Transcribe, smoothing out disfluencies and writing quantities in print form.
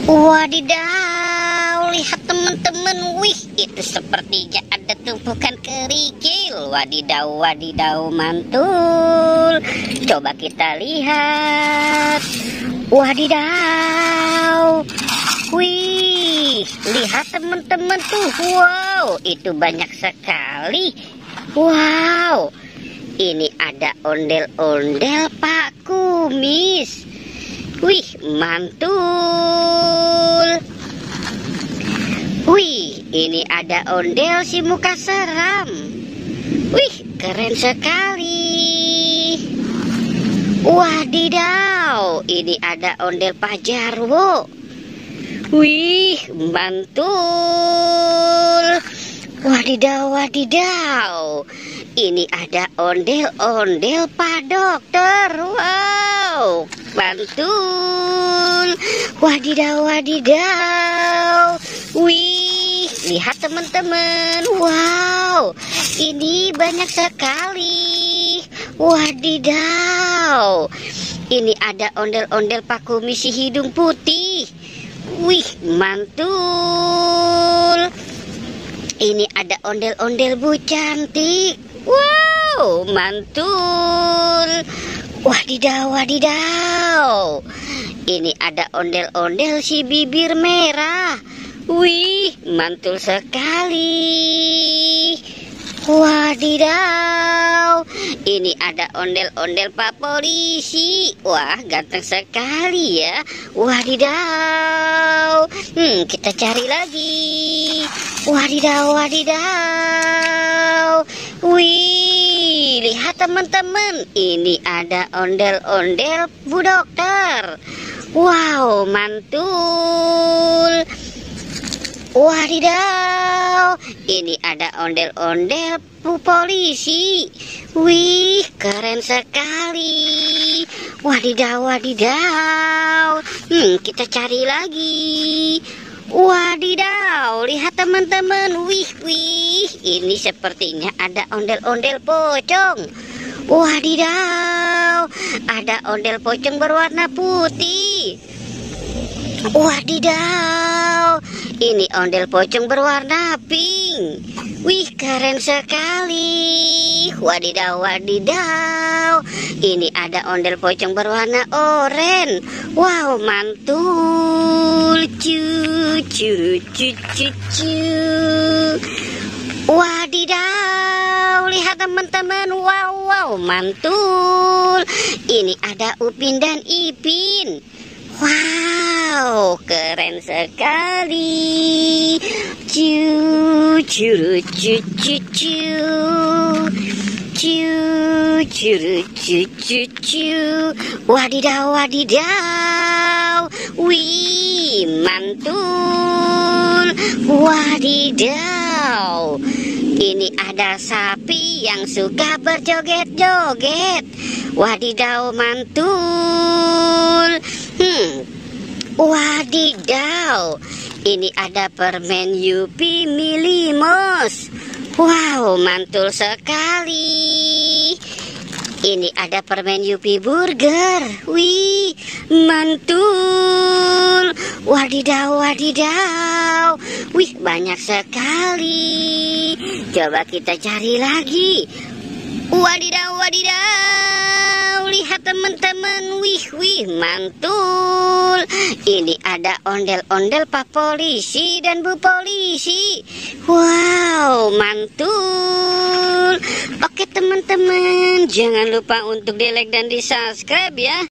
Wadidaw, lihat teman-teman, wih, itu sepertinya ada tumpukan kerikil. Wadidaw, wadidaw, mantul. Coba kita lihat. Wadidaw, wih, lihat teman-teman tuh, wow, itu banyak sekali. Wow, ini ada ondel-ondel Pak Kumis. Wih, mantul. Wih, ini ada ondel si muka seram. Wih, keren sekali. Wadidaw, ini ada ondel Pak Jarwo. Wih, mantul. Wadidaw, wadidaw. Ini ada ondel-ondel Pak Dokter. Wow, mantul. Wadidaw, wadidaw. Wih, lihat teman-teman. Wow, ini banyak sekali. Wadidaw. Ini ada ondel-ondel Pak Kumis si hidung putih. Wih, mantul. Ini ada ondel-ondel Bu Cantik. Wow, mantul. Wadidaw, wadidaw. Ini ada ondel-ondel si bibir merah. Wih, mantul sekali. Wadidaw. Ini ada ondel-ondel Pak Polisi. Wah, ganteng sekali ya. Wadidaw. Kita cari lagi. Wadidaw, wadidaw. Wih, lihat teman-teman. Ini ada ondel-ondel Bu Dokter. Wow, mantul. Wadidaw, ini ada ondel-ondel Bu Polisi. Wih, keren sekali. Wadidaw, wadidaw. Kita cari lagi. Wadidaw, lihat teman-teman. Wih, wih, ini sepertinya ada ondel-ondel pocong. Wadidaw, ada ondel pocong berwarna putih. Wadidaw, ini ondel pocong berwarna pink. Wih, keren sekali. Wadidaw, wadidaw. Ini ada ondel pocong berwarna oranye. Wow, mantul. Cu. Wadidaw, lihat teman-teman. Wow, mantul. Ini ada Upin dan Ipin. Wow, keren sekali. Cu. Wadidaw, wadidaw. Wih, mantul. Wadidaw. Ini ada sapi yang suka berjoget-joget. Wadidaw, mantul. Wadidaw, ini ada permen Yupi Milimos. Wow, mantul sekali. Ini ada permen Yupi Burger. Wih, mantul. Wadidaw, wadidaw. Wih, banyak sekali. Coba kita cari lagi. Wadidaw, wadidaw. Lihat teman-teman. Wih, mantul. Ini ada ondel-ondel Pak Polisi dan Bu Polisi. Wow, mantul. Oke teman-teman, jangan lupa untuk di like dan di subscribe ya.